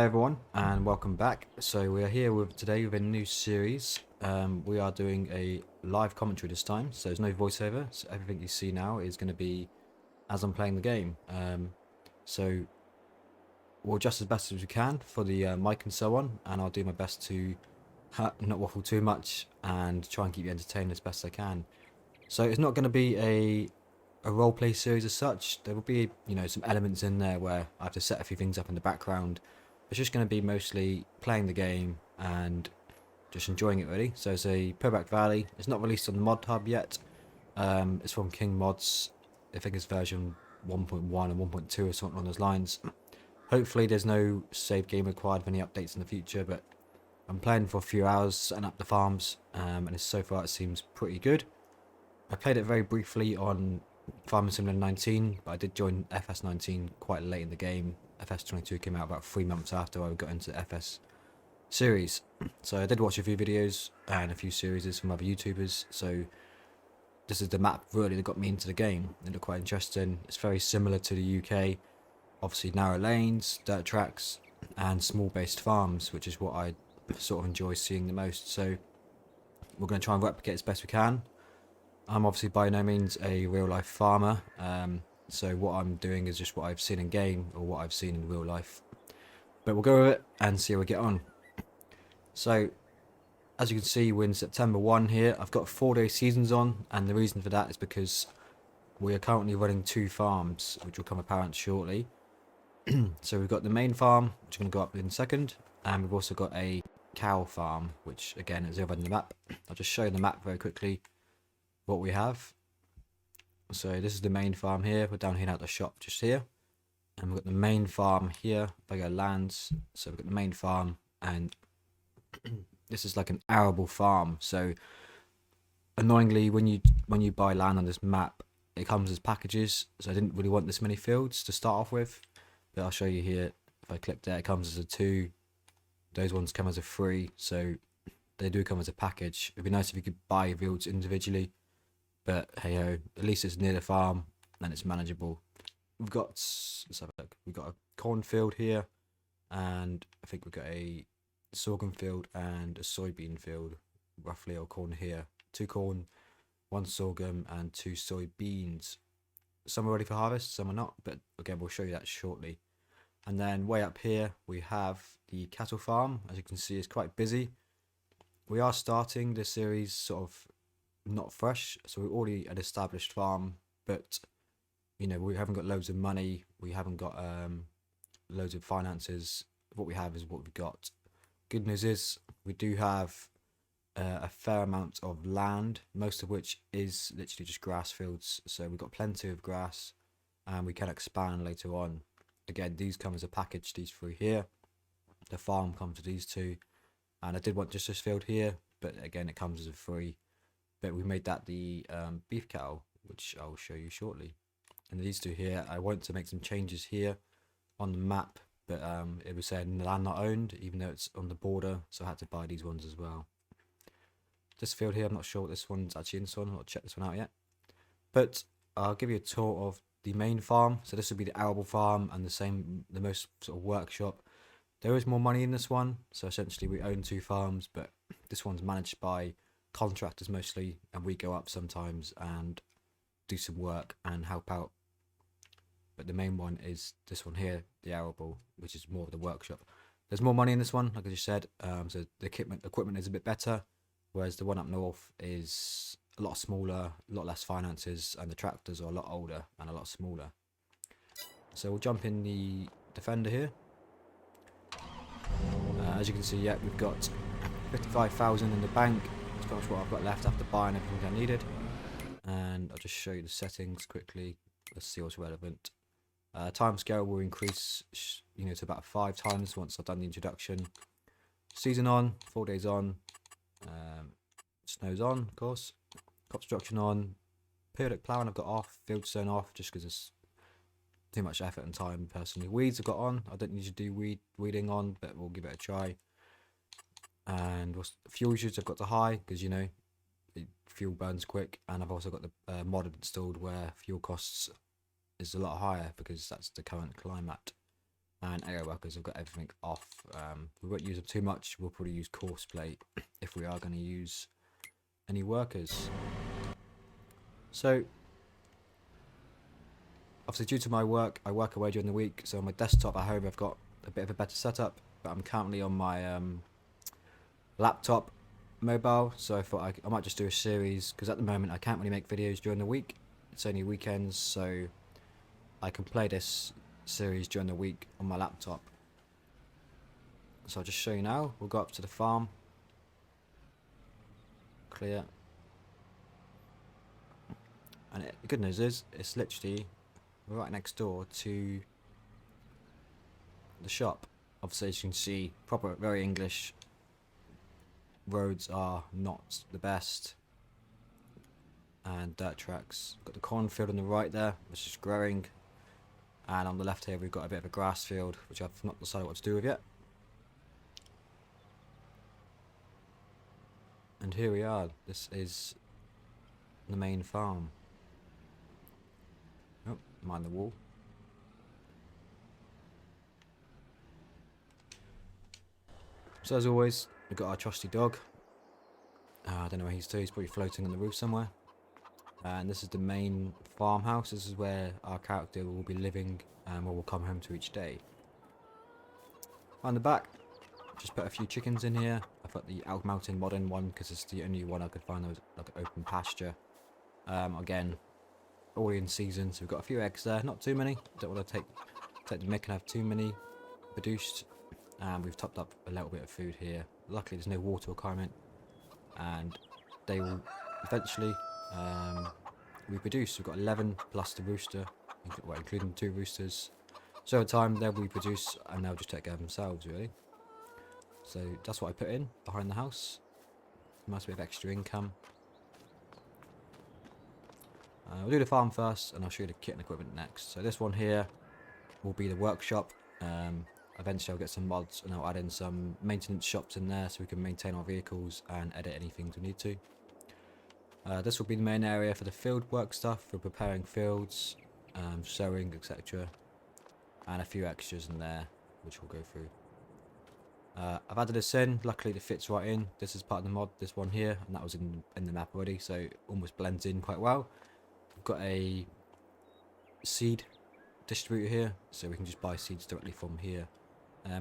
Hello everyone and welcome back. So we are here today with a new series. We are doing a live commentary this time, so there's no voiceover, so everything you see now is going to be as I'm playing the game. So we'll adjust as best as we can for the mic and so on, and I'll do my best to not waffle too much and try and keep you entertained as best I can. So it's not going to be a roleplay series as such. There will be, some elements in there where I have to set a few things up in the background. It's just going to be mostly playing the game and just enjoying it really. So it's a Purbeck Valley. It's not released on the Modhub yet. It's from King Mods. I think it's version 1.1 and 1.2 or something on those lines. Hopefully there's no save game required for any updates in the future, but I'm playing for a few hours, setting up the farms, and so far it seems pretty good. I played it very briefly on Farming Simulator 19, but I did join FS 19 quite late in the game. FS 22 came out about 3 months after I got into the FS series. So I did watch a few videos and a few series from other YouTubers. So this is the map really that got me into the game. It looked quite interesting. It's very similar to the UK. Obviously narrow lanes, dirt tracks, and small based farms, which is what I sort of enjoy seeing the most. So we're going to try and replicate as best we can. I'm obviously by no means a real life farmer, so what I'm doing is just what I've seen in game or what I've seen in real life. But we'll go with it and see how we get on. So as you can see, we're in September 1 here. I've got 4-day seasons on, and the reason for that is because we are currently running 2 farms, which will come apparent shortly. So we've got the main farm, which I'm going to go up in a second, and we've also got a cow farm, which again is over on the map. I'll just show you the map very quickly. What we have. So this is the main farm here. We're down here now at the shop just here, and we've got the main farm here. If I go lands, so we've got the main farm, and this is like an arable farm. So annoyingly, when you buy land on this map, it comes as packages. So I didn't really want this many fields to start off with, but I'll show you here. If I click there, it comes as a 2. Those ones come as a 3. So they do come as a package. It'd be nice if you could buy fields individually. But hey ho, at least it's near the farm and it's manageable. We've got, let's have a look. We've got a cornfield here, and I think we've got a sorghum field and a soybean field, roughly, or corn here. 2 corn, 1 sorghum, and 2 soybeans. Some are ready for harvest, some are not, but again, we'll show you that shortly. And then way up here, we have the cattle farm. As you can see, it's quite busy. We are starting this series sort of not fresh, so we're already an established farm, but we haven't got loads of money, we haven't got loads of finances. What we have is what we've got. Good news is we do have a fair amount of land, most of which is literally just grass fields, so we've got plenty of grass and we can expand later on. Again, these come as a package, these 3 here. The farm comes with these 2, and I did want just this field here, but again it comes as a 3. But we made that the beef cattle, which I'll show you shortly. And these 2 here, I want to make some changes here on the map, but it was saying land not owned, even though it's on the border, so I had to buy these ones as well. This field here, I'm not sure what this one's actually in, so I'll not check this one out yet. But I'll give you a tour of the main farm. So this would be the arable farm and the most sort of workshop. There is more money in this one, so essentially we own 2 farms, but this one's managed by contractors mostly, and we go up sometimes and do some work and help out. But the main one is this one here, the arable, which is more of the workshop. There's more money in this one, like I just said, so the equipment is a bit better, whereas the one up north is a lot smaller, a lot less finances, and the tractors are a lot older and a lot smaller. So we'll jump in the Defender here. As you can see, yeah, we've got 55,000 in the bank. That's what I've got left after buying everything I needed. And I'll just show you the settings quickly. Let's see what's relevant. Timescale will increase to about 5 times once I've done the introduction. Season on, 4 days on. Snow's on, of course. Crop construction on. Periodic ploughing I've got off. Field zone off, just because it's too much effort and time personally. Weeds I've got on. I don't need to do weeding on, but we'll give it a try. And fuel usage I've got to high, because fuel burns quick, and I've also got the mod installed where fuel costs is a lot higher because that's the current climate. and air workers. I've got everything off. We won't use them too much. We'll probably use coarse plate if we are going to use any workers. So obviously due to my work, I work away during the week, so on my desktop at home I've got a bit of a better setup, but I'm currently on my laptop mobile, so I thought I might just do a series, because at the moment I can't really make videos during the week. It's only weekends, so I can play this series during the week on my laptop. So I'll just show you now. We'll go up to the farm. Clear. And the good news is, it's literally right next door to the shop. Obviously, as you can see, proper, very English. Roads are not the best. And dirt tracks. Got the cornfield on the right there, which is growing. And on the left here, we've got a bit of a grass field, which I've not decided what to do with yet. And here we are. This is the main farm. Oh, mind the wall. So as always, we've got our trusty dog. I don't know where he's to. He's probably floating on the roof somewhere. And this is the main farmhouse. This is where our character will be living and where we'll come home to each day. On the back, just put a few chickens in here. I've got the Elk Mountain modern one because it's the only one I could find that was like an open pasture. Again, all in season, so we've got a few eggs there. Not too many. Don't want to take the mick and have too many produced. And we've topped up a little bit of food here. Luckily, there's no water requirement, and they will eventually reproduce. We've got 11 plus the rooster, well, including 2 roosters. So over time, they'll reproduce and they'll just take care of themselves, really. So that's what I put in behind the house. Nice bit of extra income. We'll do the farm first, and I'll show you the kit and equipment next. So this one here will be the workshop. Eventually I'll get some mods and I'll add in some maintenance shops in there so we can maintain our vehicles and edit anything we need to. This will be the main area for the field work stuff, for preparing fields, sowing, etc. And a few extras in there which we'll go through. I've added this in. Luckily it fits right in. This is part of the mod, this one here, and that was in the map already, so it almost blends in quite well. We've got a seed distributor here, so we can just buy seeds directly from here.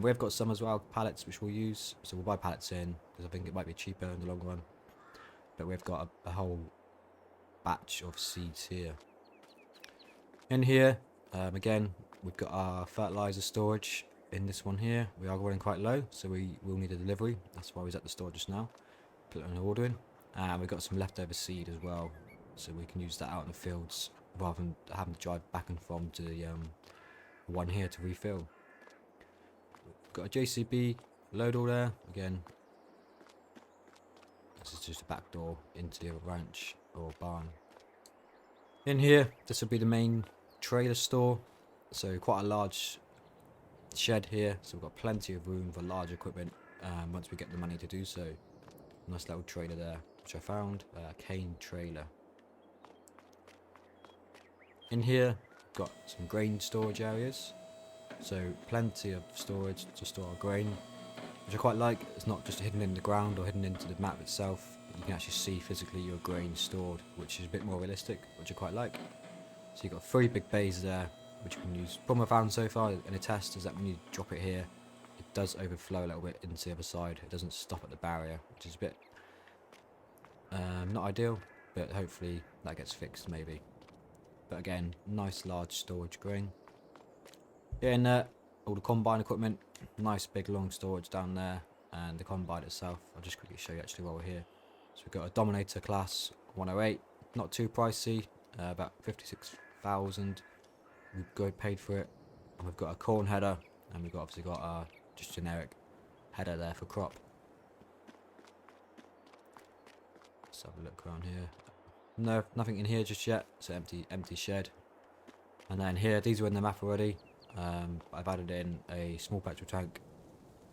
We've got some as well, pallets, which we'll use, so we'll buy pallets in because I think it might be cheaper in the long run. But we've got a whole batch of seeds here. In here, again, we've got our fertilizer storage in this one here. We are running quite low, so we will need a delivery. That's why I was at the store just now. Put an order in. And we've got some leftover seed as well, so we can use that out in the fields rather than having to drive back and from to the one here to refill. Got a JCB loader there. Again, this is just a back door into the other ranch or barn. In here, this will be the main trailer store. So quite a large shed here. So we've got plenty of room for large equipment once we get the money to do so. Nice little trailer there, which I found. Cane trailer. In here, got some grain storage areas. So plenty of storage to store our grain, which I quite like. It's not just hidden in the ground or hidden into the map itself, but you can actually see physically your grain stored, which is a bit more realistic, which I quite like. So you've got 3 big bays there, which you can use. Problem I found so far in a test is that when you drop it here, it does overflow a little bit into the other side. It doesn't stop at the barrier, which is a bit not ideal, but hopefully that gets fixed maybe. But again, nice large storage grain. Yeah, in there, all the combine equipment, nice big long storage down there, and the combine itself. I'll just quickly show you actually while we're here. So we've got a Dominator class 108, not too pricey, about 56,000. We've paid for it. And we've got a corn header, and we've obviously got our just generic header there for crop. Let's have a look around here. No, nothing in here just yet. It's an empty shed. And then here, these are in the map already. I've added in a small petrol tank,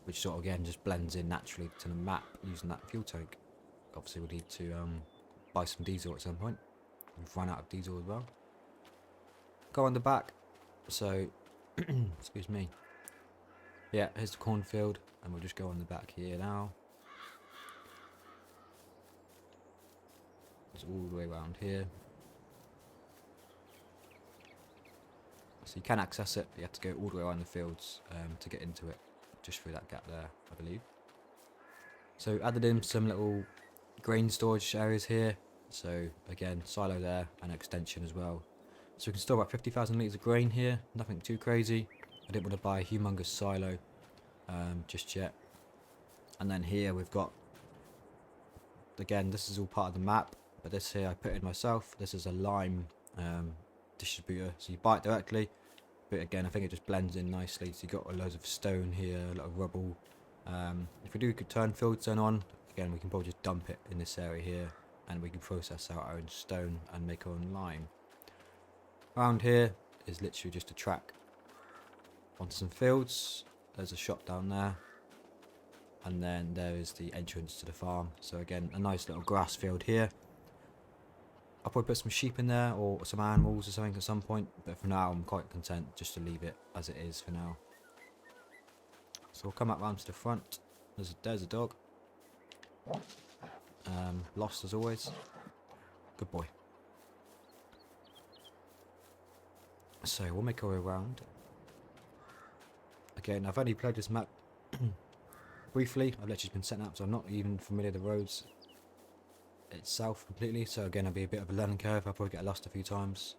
which sort of again just blends in naturally to the map using that fuel tank. Obviously we'll need to buy some diesel at some point. We've run out of diesel as well. Go on the back. So, excuse me. Yeah, here's the cornfield, and we'll just go on the back here now. It's all the way around here. So you can access it, but you have to go all the way around the fields to get into it, just through that gap there, I believe. So added in some little grain storage areas here. So again, silo there and extension as well. So we can store about 50,000 litres of grain here, nothing too crazy. I didn't want to buy a humongous silo just yet. And then here we've got, again, this is all part of the map, but this here I put in myself. This is a lime distributor, so you buy it directly, but again I think it just blends in nicely. So you got loads of stone here, a lot of rubble. If we do turn field zone on, again we can probably just dump it in this area here, and we can process out our own stone and make our own lime. Around here is literally just a track onto some fields. There's a shop down there, and then there is the entrance to the farm. So again, a nice little grass field here. I'll probably put some sheep in there or some animals or something at some point, but for now I'm quite content just to leave it as it is for now. So we'll come up round to the front. There's a dog. Lost as always. Good boy. So we'll make our way around. Again, I've only played this map briefly. I've literally been setting up, so I'm not even familiar with the roads itself completely. So again, it'll be a bit of a learning curve. I'll probably get lost a few times.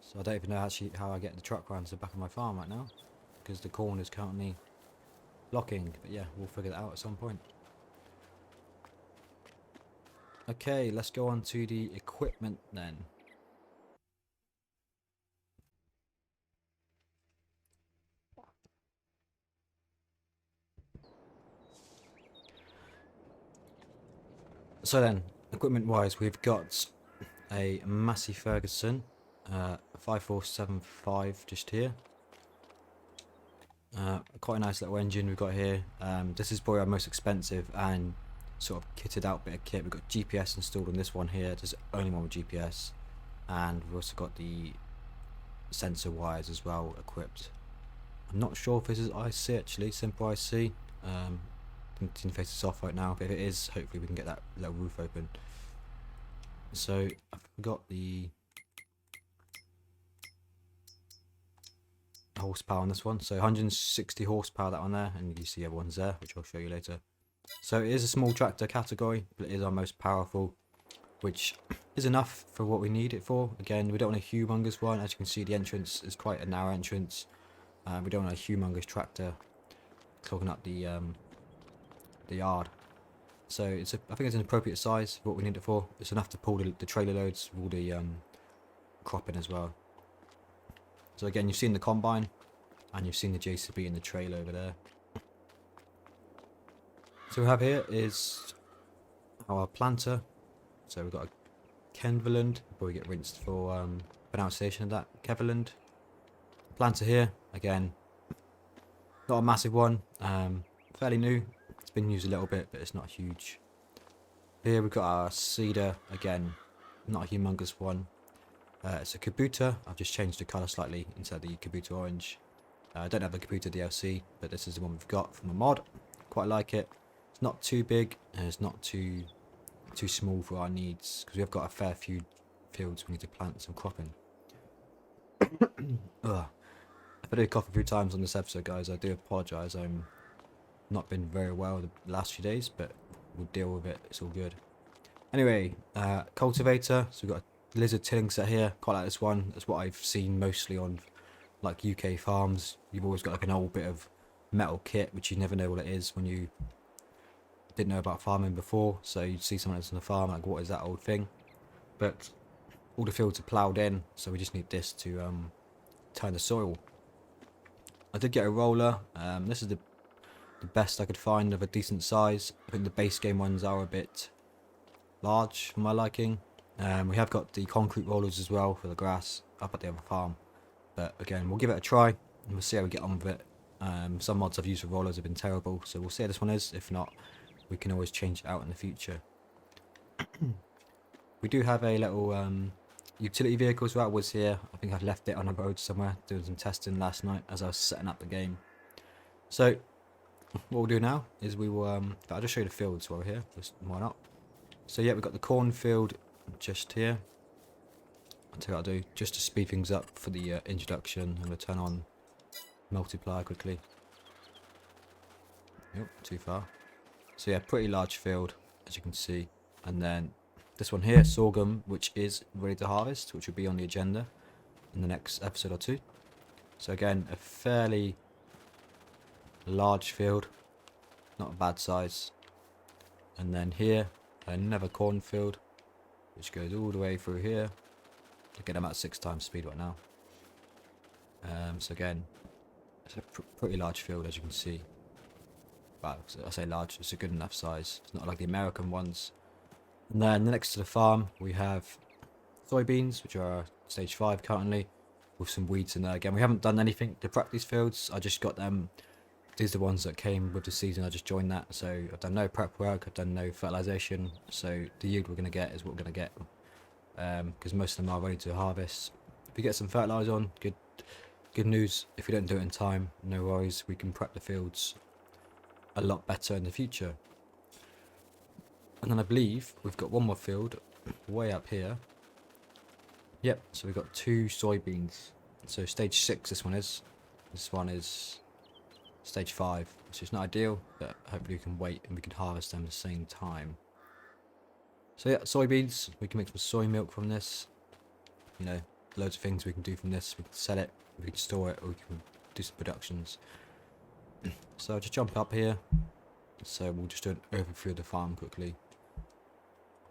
So I don't even know actually how I get the truck around to the back of my farm right now, because the corn is currently blocking. But yeah, we'll figure that out at some point. Okay, let's go on to the equipment then. So then, equipment wise, we've got a Massey Ferguson 5475 just here. Quite a nice little engine we've got here. This is probably our most expensive and sort of kitted out bit of kit. We've got GPS installed on this one here. This is the only one with GPS, and we've also got the sensor wires as well equipped. I'm not sure if this is IC actually, simple IC. Interface is off right now, but if it is, hopefully we can get that little roof open. So I've got the horsepower on this one, so 160 horsepower that one there, and you see everyone's there, which I'll show you later. So it is a small tractor category, but it is our most powerful, which is enough for what we need it for. Again, we don't want a humongous one. As you can see, the entrance is quite a narrow entrance. We don't want a humongous tractor clogging up the yard. So I think it's an appropriate size for what we need it for. It's enough to pull the trailer loads with all the cropping as well. So again, you've seen the combine and you've seen the JCB in the trailer over there. So we have here is our planter. So we've got a Kenverland, before we get rinsed for pronunciation of that, Keverland. Planter here, again, not a massive one, fairly new. It's been used a little bit, but it's not huge. Here we've got our Cedar, again, not a humongous one. It's a Kabuta. I've just changed the colour slightly into the Kabuta orange. I don't have the Kabuta DLC, but this is the one we've got from a mod. Quite like it. It's not too big, and it's not too small for our needs, because we have got a fair few fields we need to plant some cropping. Ugh. If I did cough a few times on this episode, guys, I do apologise. I'm not been very well the last few days, but we'll deal with it. It's all good. Anyway, cultivator. So we've got a lizard tilling set here. Quite like this one. That's what I've seen mostly on like UK farms. You've always got like an old bit of metal kit, which you never know what it is when you didn't know about farming before. So you'd see someone else on the farm, like, what is that old thing? But all the fields are ploughed in, so we just need this to turn the soil. I did get a roller. This is the best I could find of a decent size. I think the base game ones are a bit large for my liking. We have got the concrete rollers as well for the grass up at the other farm. But again, we'll give it a try and we'll see how we get on with it. Some mods I've used for rollers have been terrible, so we'll see how this one is. If not, we can always change it out in the future. We do have a little utility vehicle as well. Was here. I think I've left it on a road somewhere doing some testing last night as I was setting up the game. So what we'll do now is we will I'll just show you the fields while we're here. Just why not? So yeah, we've got the cornfield just here. I'll tell you what I'll do just to speed things up for the introduction. I'm going to turn on multiplier quickly. Yep, too far. So yeah, pretty large field as you can see. And then this one here, sorghum, which is ready to harvest, which will be on the agenda in the next episode or two. So again, a fairly large field, not a bad size. And then here, another cornfield, which goes all the way through here. Again, I'm at 6 times speed right now. So again, it's a pretty large field as you can see. Well, I say large, it's a good enough size. It's not like the American ones. And then next to the farm, we have soybeans, which are stage 5 currently, with some weeds in there. Again, we haven't done anything to prep these fields. I just got them. These are the ones that came with the season. I just joined that. So I've done no prep work. I've done no fertilization. So the yield we're going to get is what we're going to get. Because most of them are ready to harvest. If we get some fertilizer on, good news. If we don't do it in time, no worries. We can prep the fields a lot better in the future. And then I believe we've got one more field way up here. Yep, so we've got 2 soybeans. So stage 6 this one is. This one is stage 5, which is not ideal, but hopefully we can wait and we can harvest them at the same time. So yeah, soybeans, we can make some soy milk from this. You know, loads of things we can do from this. We can sell it, we can store it, or we can do some productions. So I'll just jump up here. So we'll just do an overview of the farm quickly.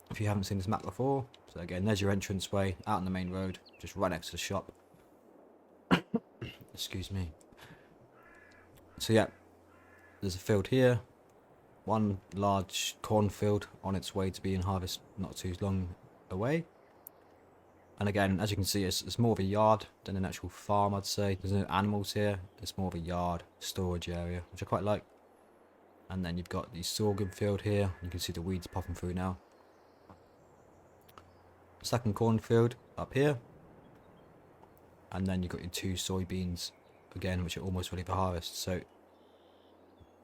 If you haven't seen this map before, so again, there's your entrance way out on the main road, just right next to the shop. Excuse me. So yeah, there's a field here, one large cornfield on its way to being harvested not too long away. And again, as you can see, it's more of a yard than an actual farm, I'd say. There's no animals here, it's more of a yard storage area, which I quite like. And then you've got the sorghum field here, you can see the weeds popping through now. Second cornfield up here. And then you've got your 2 soybeans again, which are almost ready for harvest. So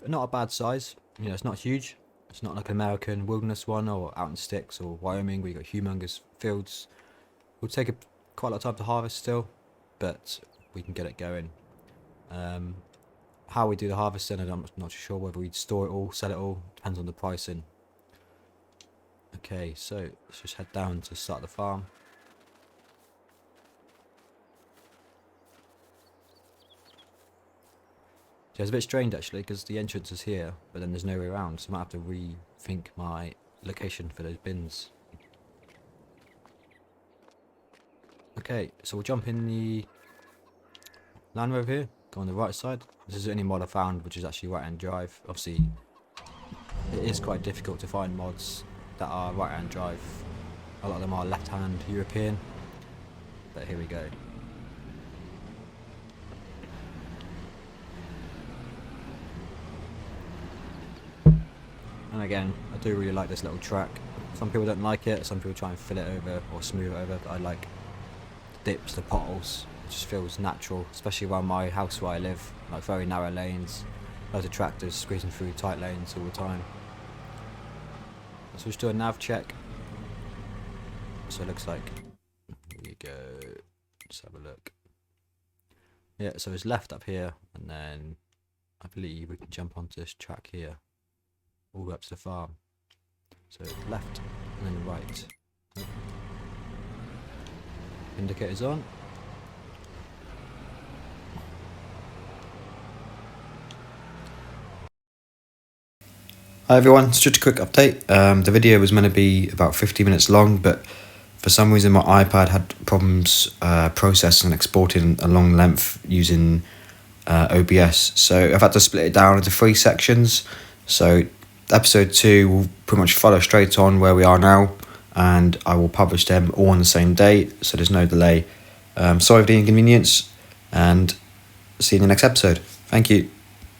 not a bad size, you know, it's not huge. It's not like an American wilderness one or out in sticks or Wyoming where you've got humongous fields. It will take quite a lot of time to harvest still, but we can get it going. How we do the harvesting, I'm not sure whether we'd store it all, sell it all, depends on the pricing. Okay, so let's just head down to start the farm. So it's a bit strange actually, because the entrance is here, but then there's no way around, so I might have to rethink my location for those bins. Okay, so we'll jump in the Land Rover here, go on the right side. This is the only mod I found which is actually right-hand drive. Obviously, it is quite difficult to find mods that are right-hand drive. A lot of them are left-hand European, but here we go. And again, I do really like this little track. Some people don't like it, some people try and fill it over or smooth it over, but I like the dips, the potholes. It just feels natural, especially around my house where I live, like very narrow lanes, loads of tractors squeezing through tight lanes all the time. So let's do a nav check. So it looks like, here we go, just have a look. Yeah, so it's left up here, and then I believe we can jump onto this track here, all the way up to the farm. So left, and then right. Indicators on. Hi everyone, it's just a quick update. The video was meant to be about 50 minutes long, but for some reason my iPad had problems processing and exporting a long length using OBS. So I've had to split it down into 3 sections. So episode 2 will pretty much follow straight on where we are now, and I will publish them all on the same day, so there's no delay. Sorry for the inconvenience, and see you in the next episode. Thank you.